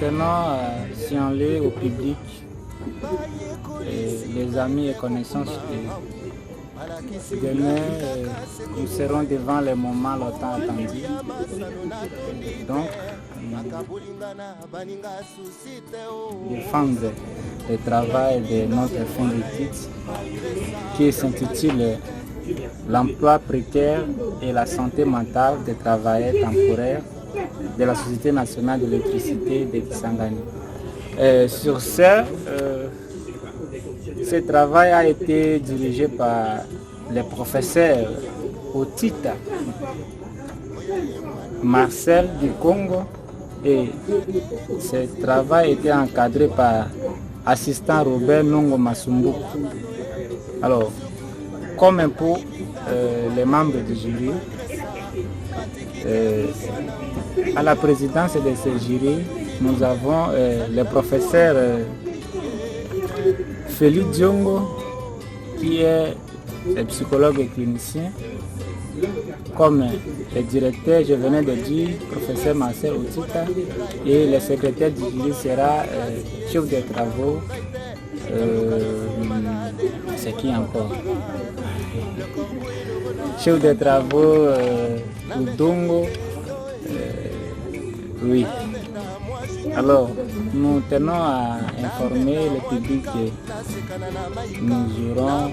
tenons à signaler au public, les amis et connaissances que demain, nous serons devant les moments longtemps attendus. Donc, défendre le travail de notre fin de titre qui s'intitule l'emploi précaire et la santé mentale des travailleurs temporaires de la Société nationale de l'électricité de Kisangani. Sur ce travail a été dirigé par les professeurs Otita, Marcel du Congo, et ce travail a été encadré par assistant Robert Nongo Masumbuku. Alors, comme pour les membres du jury, à la présidence de ce jury, nous avons le professeur Félix Diongo, qui est psychologue et clinicien, comme le directeur, je venais de dire, professeur Marcel Otita, et le secrétaire du jury sera chef des travaux, c'est qui encore? Chef des travaux, Udongo, oui. Alors, nous tenons à informer le public que nous aurons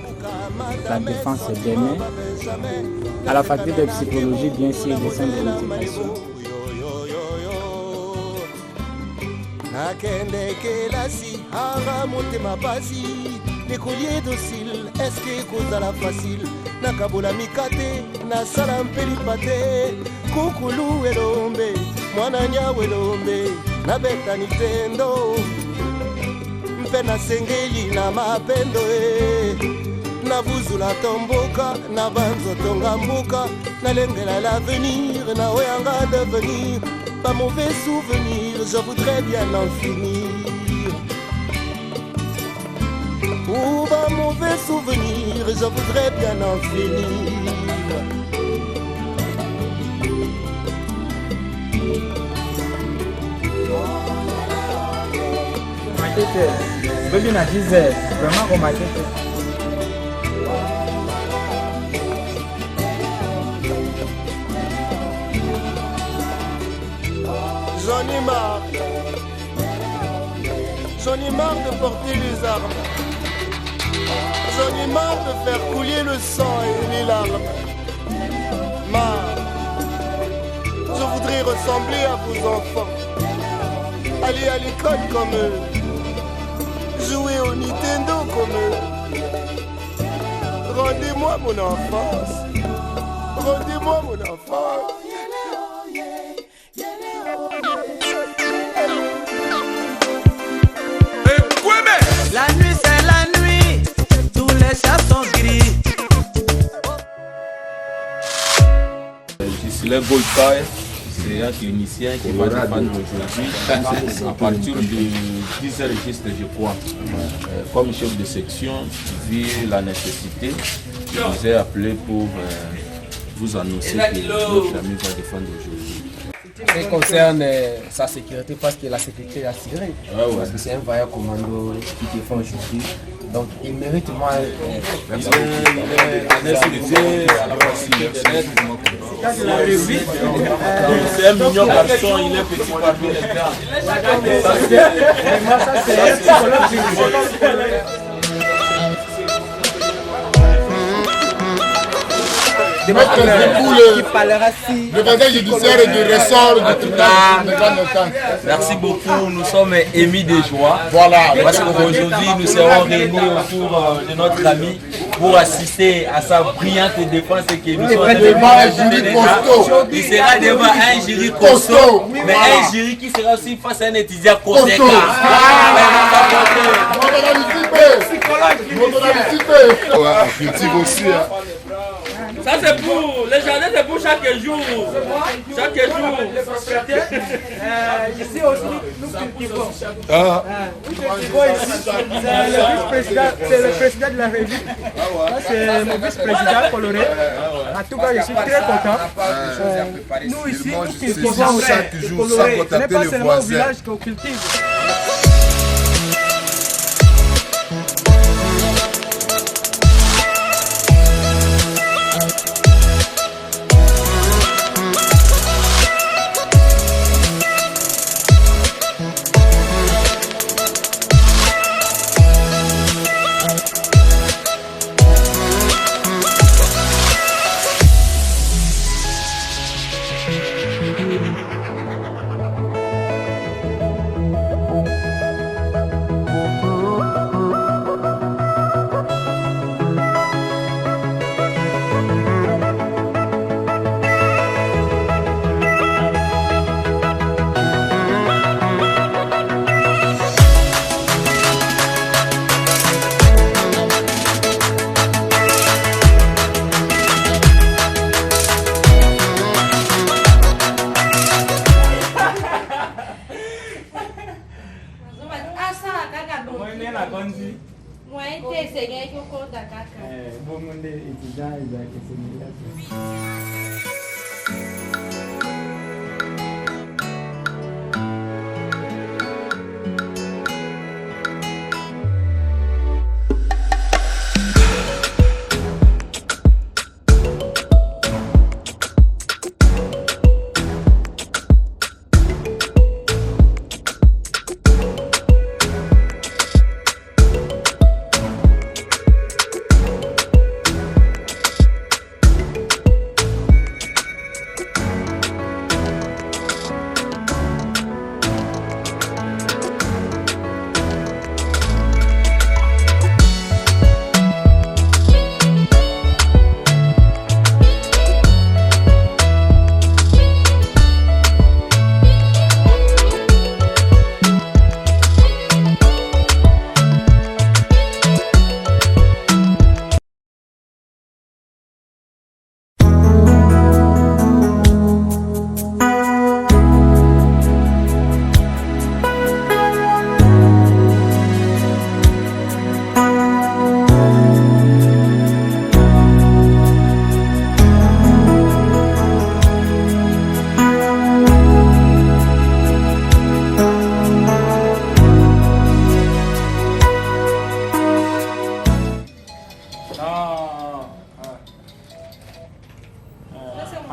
la défense demain à la faculté de psychologie, bien sûr, et de centre de l'éducation. Nabeta nitendo mpena sengeli na mapendo na vuzula tomboka na banzo tonga mboka na lengela l'avenir na oyanga devenir pas mauvais souvenir, je voudrais bien en finir. Ou pas mauvais souvenir, je voudrais bien en finir. Baby na 10h, vraiment remarqué. J'en ai marre de porter les armes. J'en ai marre de faire couler le sang et les larmes. Marre. Je voudrais ressembler à vos enfants. Aller à l'école comme eux. Jouer au Nintendo comme eux. Rendez-moi mon enfance. Rendez-moi mon enfance. La nuit c'est la nuit, tous les chats sont gris. Je suis le Goldfire, c'est un clinicien qui va défendre aujourd'hui à partir de 10 registres, je crois. Comme chef de section, vu la nécessité, je vous ai appelé pour vous annoncer que notre ami va défendre aujourd'hui. Ce qui concerne sa sécurité, parce que la sécurité est assurée, parce que c'est un vaillant commando qui défend aujourd'hui. Donc il mérite moins. Merci beaucoup. C'est un mignon garçon, il est petit parmi les gars. Le bagage judiciaire du ressort du tribunal de grande instance. Merci beaucoup, nous sommes émis de joie. Voilà. Parce qu'aujourd'hui nous serons réunis autour de notre ami pour assister à sa brillante défense que nous sommes devant un jury costaud. Il sera devant un jury costaud, mais un jury qui sera aussi face à un étudiant conséquent. Critique aussi. Ça c'est pour les jardins, c'est pour chaque jour. Chaque jour. Ici aussi, nous cultivons. Nous cultivons ici. C'est le vice-président, c'est le président de la région. C'est mon vice-président coloré. En tout cas, je suis très content. Nous ici, nous cultivons chaque jour sans contacter les voisins. Ce n'est pas seulement au village qu'on cultive.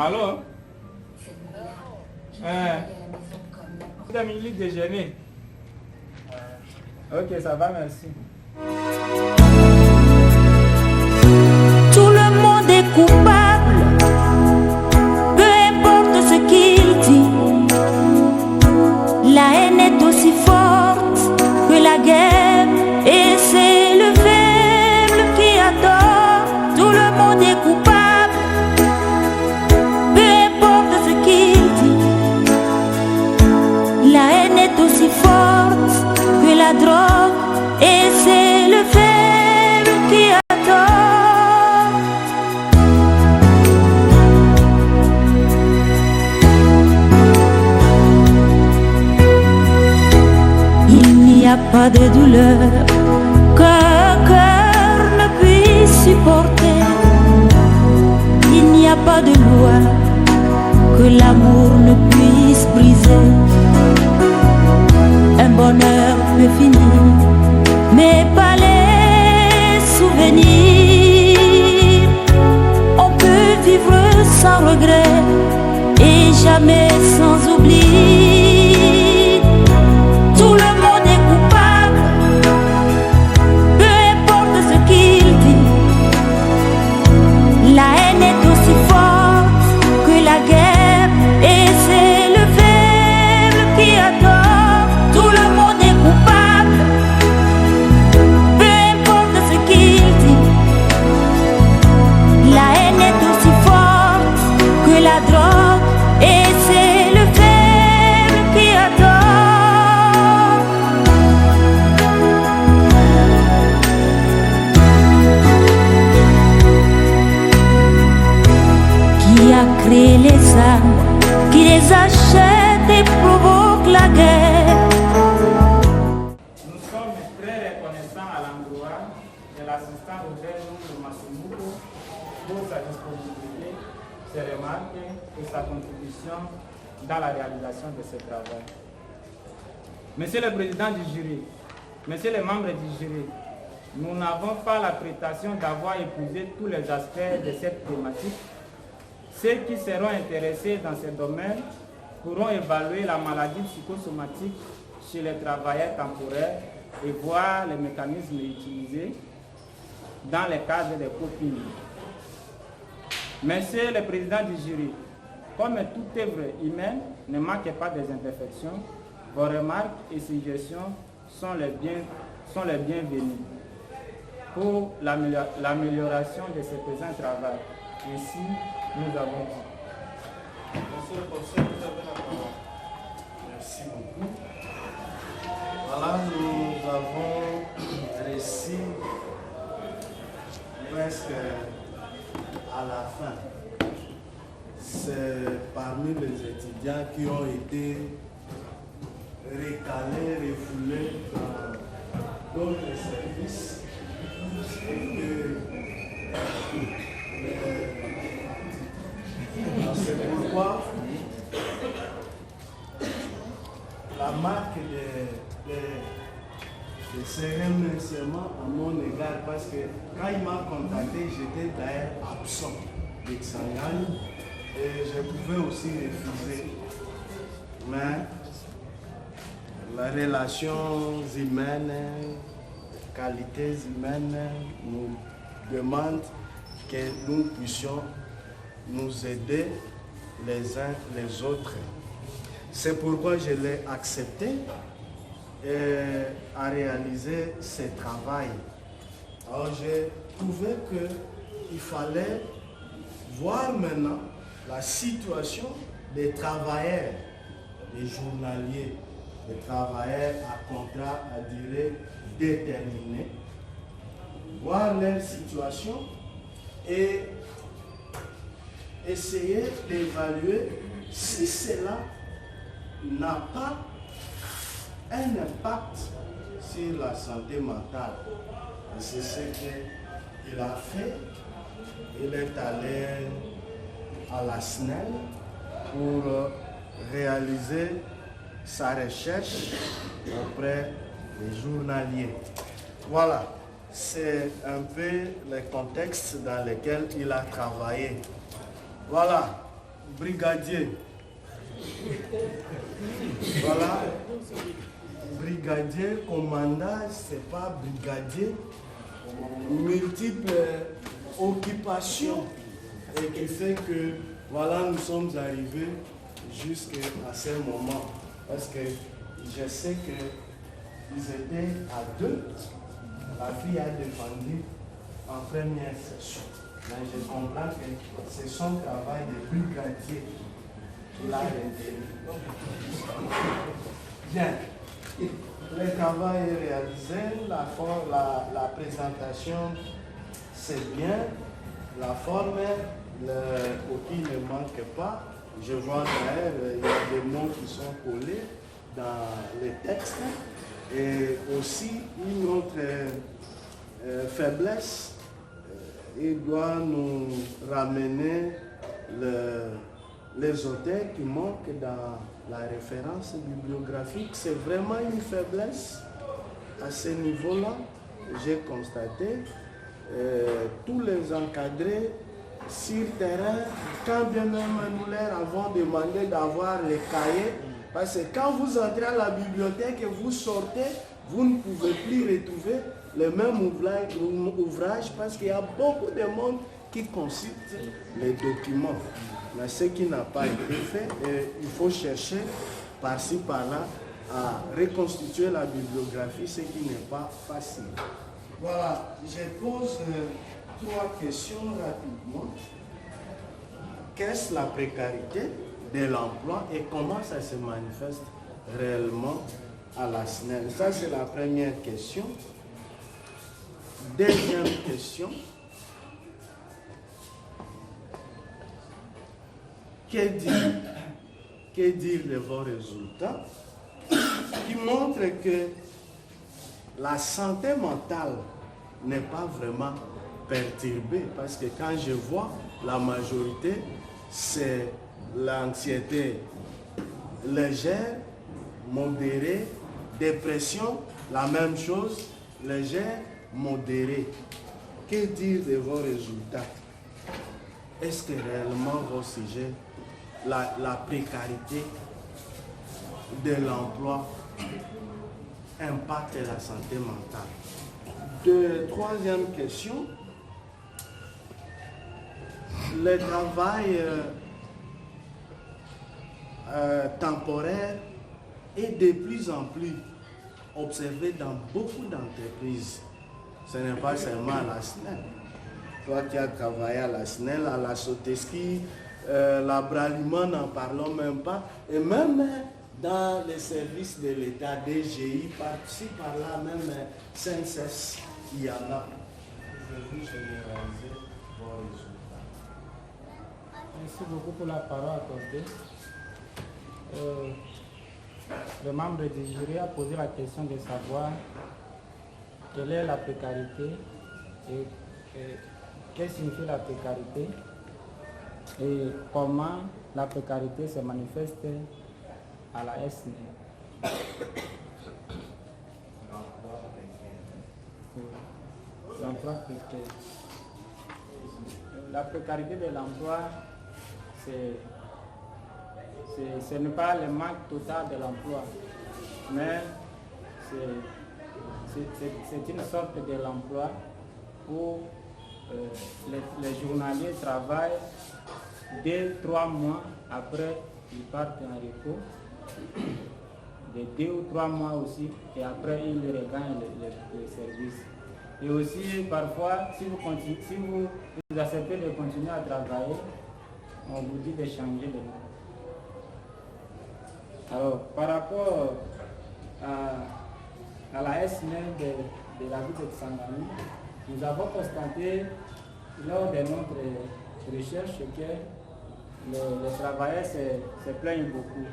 Allô? Vous avez mis le déjeuner? Ok, ça va, merci. Tout le monde est coupable, peu importe ce qu'il dit. La haine est aussi forte que la guerre, et c'est le faible qui a tort. Tout le monde est coupable, peu importe ce qu'il dit. La haine est aussi forte que la drogue, et c'est le faible qui a tort. Il n'y a pas de douleur qu'un cœur ne puisse supporter. Il n'y a pas de loi que l'amour ne puisse briser. Un bonheur peut finir, mais pas les souvenirs. On peut vivre sans regret et jamais sans oubli. Tout le monde est coupable, peu importe ce qu'il dit. La haine est aussi forte que la guerre, et c'est le faible qui a tort. Tout le monde est coupable, peu importe ce qu'il dit. La haine est aussi forte que la drogue, et c'est le faible qui a tort. Qui a créé les armes, qui les achète et provoque la guerre. Nous sommes très reconnaissants à l'endroit de l'assistant auquel nous Massimouko pour sa disponibilité, ses remarques et sa contribution dans la réalisation de ce travail. Monsieur le Président du jury, Messieurs les membres du jury, nous n'avons pas la prétention d'avoir épousé tous les aspects de cette thématique. Ceux qui seront intéressés dans ce domaine pourront évaluer la maladie psychosomatique chez les travailleurs temporaires et voir les mécanismes utilisés dans le cadre des copines. Monsieur le Président du jury, comme toute œuvre humaine ne manque pas des imperfections, vos remarques et suggestions sont les bienvenus pour l'amélioration de ce présent travail. Ainsi, nous avons dit. Monsieur le conseil, vous avez la parole. Merci beaucoup. Voilà, nous avons réussi presque à la fin. C'est parmi les étudiants qui ont été recalés, refoulés dans d'autres services. C'est pourquoi la marque de ce remerciement à mon égard, parce que quand il m'a contacté, j'étais d'ailleurs absent de Tsangani et je pouvais aussi refuser. Mais les relations humaines, qualités humaines nous demandent que nous puissions nous aider les uns les autres. C'est pourquoi je l'ai accepté à réaliser ce travail. Alors j'ai trouvé qu'il fallait voir maintenant la situation des travailleurs, des journaliers, des travailleurs à contrat à durée déterminée, voir leur situation et essayer d'évaluer si cela n'a pas un impact sur la santé mentale. Et c'est ce qu'il a fait. Il est allé à la SNEL pour réaliser sa recherche auprès des journaliers. Voilà, c'est un peu le contexte dans lequel il a travaillé. Voilà, brigadier. Voilà, brigadier, commandant, c'est pas brigadier. Multiples occupations et qui fait que voilà, nous sommes arrivés jusqu'à ce moment. Parce que je sais qu'ils étaient à deux. La fille a défendu en première session. Mais je comprends que c'est son travail de brigadier qui l'a retenu. Bien. Le travail est réalisé, la présentation c'est bien, la forme, le coquille ne manque pas. Je vois d'ailleurs, il y a des mots qui sont collés dans les textes. Et aussi, une autre faiblesse, il doit nous ramener les auteurs qui manquent dans la référence bibliographique. C'est vraiment une faiblesse à ce niveau-là. J'ai constaté tous les encadrés sur terrain, quand bien même nous leur avons demandé d'avoir les cahiers, parce que quand vous entrez à la bibliothèque et vous sortez, vous ne pouvez plus retrouver le même ouvrage parce qu'il y a beaucoup de monde qui consulte les documents. Mais ce qui n'a pas été fait, il faut chercher par-ci, par-là à reconstituer la bibliographie, ce qui n'est pas facile. Voilà, je pose 3 questions rapidement. Qu'est-ce la précarité de l'emploi et comment ça se manifeste réellement à la SNEL? Ça, c'est la première question. Deuxième question. Que dire de vos résultats qui montrent que la santé mentale n'est pas vraiment perturbé, parce que quand je vois la majorité, c'est l'anxiété légère, modérée, dépression, la même chose, légère, modérée. Que dire de vos résultats? Est-ce que réellement vos sujets, la précarité de l'emploi impacte la santé mentale? Troisième question, le travail temporaire est de plus en plus observé dans beaucoup d'entreprises. Ce n'est pas seulement à la SNEL. Toi qui as travaillé à la SNEL, à la Soteski, la Bralima, n'en parlons même pas, et même dans les services de l'État, DGI, par-ci, par-là, même CNSS, il y en a. Je vais généraliser vos résultats. Merci beaucoup pour la parole accordée. Le membre du jury a posé la question de savoir quelle est la précarité et qu'est-ce que signifie la précarité et comment la précarité se manifeste à la SNEL. L'emploi précaire. La précarité de l'emploi, ce n'est pas le manque total de l'emploi, mais c'est une sorte de l'emploi où les journaliers travaillent 2-3 mois après ils partent en repos, de 2 ou 3 mois aussi, et après ils regagnent le service. Et aussi parfois, si vous acceptez de continuer à travailler, on vous dit de changer de nom. Alors, par rapport à la SNEL de la ville de Tsangani, nous avons constaté lors de notre recherche que les travailleurs se plaignent beaucoup,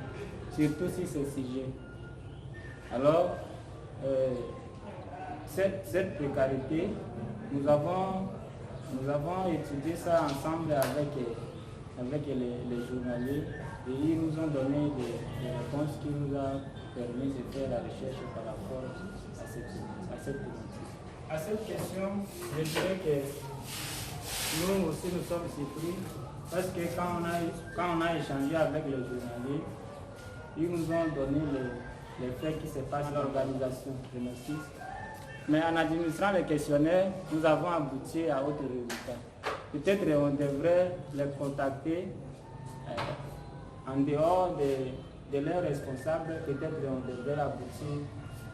surtout sur ces sujets. Alors, cette précarité, nous avons étudié ça ensemble avec les journaliers, et ils nous ont donné des réponses qui nous ont permis de faire la recherche par rapport à cette thématique. À cette question, je dirais que nous aussi nous sommes surpris, parce que quand on a échangé avec les journaliers, ils nous ont donné les faits qui se passent dans l'organisation de nos sites. Mais en administrant les questionnaires, nous avons abouti à autre résultat. Peut-être on devrait les contacter en dehors de leurs responsables, peut-être on devrait aboutir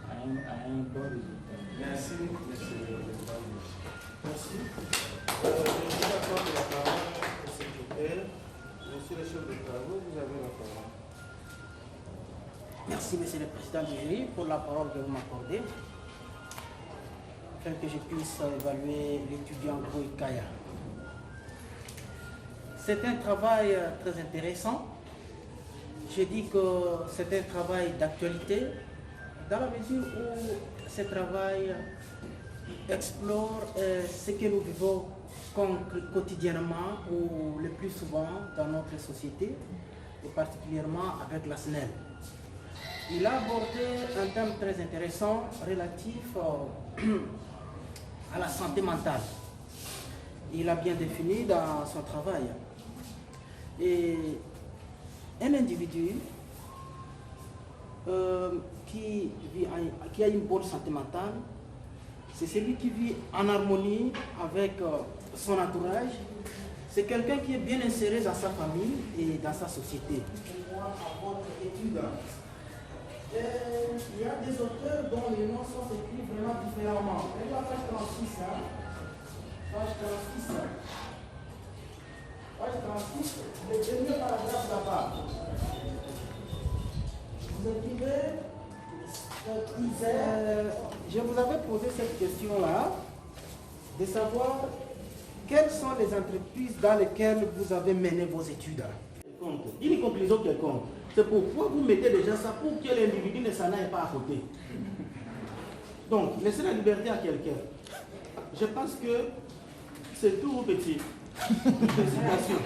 à un bon résultat. Merci, monsieur le président. Merci. Je vous accorde la parole au secrétaire. Monsieur le chef de travaux, vous avez la parole. Merci, monsieur le président du jury, pour la parole que vous m'accordez, afin que je puisse évaluer l'étudiant Goï Kaya. C'est un travail très intéressant. Je dis que c'est un travail d'actualité, dans la mesure où ce travail explore ce que nous vivons quotidiennement ou le plus souvent dans notre société, et particulièrement avec la SNEL. Il a abordé un thème très intéressant relatif à la santé mentale. Il a bien défini dans son travail. Et un individu qui a une bonne santé mentale, c'est celui qui vit en harmonie avec son entourage. C'est quelqu'un qui est bien inséré dans sa famille et dans sa société. À votre étude, il y a des auteurs dont les noms sont écrits vraiment différemment. Et la page 36, page 36. Page 36, le dernier paragraphe là-bas. Vous écrivez, je vous avais posé cette question-là, de savoir quelles sont les entreprises dans lesquelles vous avez mené vos études. Une conclusion quelconque. C'est pourquoi vous mettez déjà ça pour que l'individu ne s'en aille pas à côté. Donc, laissez la liberté à quelqu'un. Je pense que c'est tout petit. Félicitations.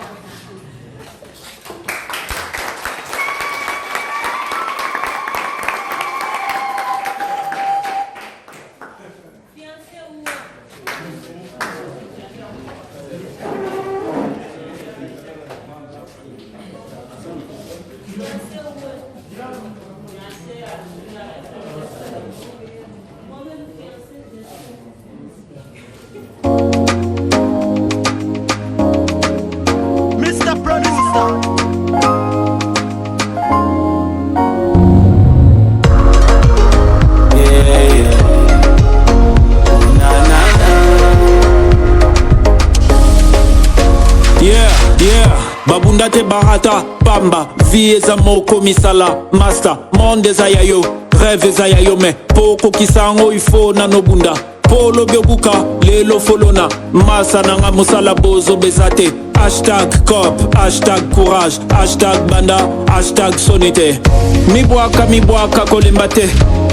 Babundate barata, bamba, vie za moko misala, master, monde za yayo, rêve za yayo me, poko kisango ifo na nobunda, polo biobuka, lelo folona, masa nanga musala bozo bezate, hashtag cop, hashtag courage, hashtag banda, hashtag sonite, mi boaka kolembate,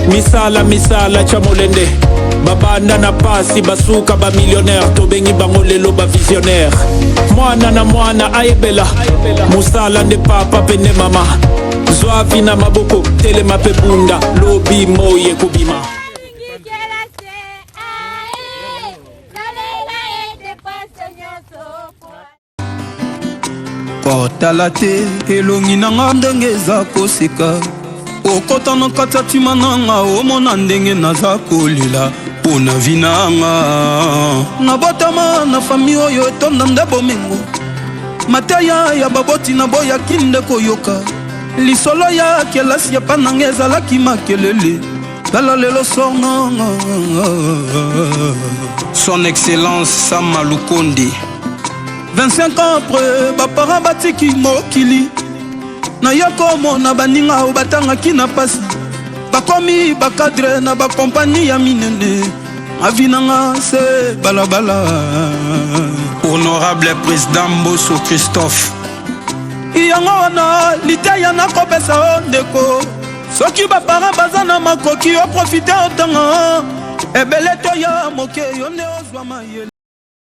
misala chamolende, babanda na pasi basuka ba millionnaire, tobengi bango lelo ba visionnaire, mwana na mwana ayebela, musala nde papa pene mama, zwavi na maboko, telema pe bunda, lobi moye kubima. Otala te elongi nanga ndenge eza koseka, okota na kati ya ntima nanga omona ndenge naza kolela mpona vi nanga. Nabotama na fami oyo etonda nde bomengo, mateya ya baboti na boyaki nde koyoka, lisolo ya kelasi ya pa nanga ezalaki makelele, tala lelo songa. Son Excellence Sama Lukonde 25 ans après, bapara batiki mokili, na yako na baninga o batangaki na pasi, bakomi bakadre na bakompani ya minene, avinanga se balabala. Honorable Président Mbosso Christophe, yango wana liteya na kopesa o ndeko, soki bapara baza na makoki o profite otanga, ebele to ya moke yo nde ozwa mayele.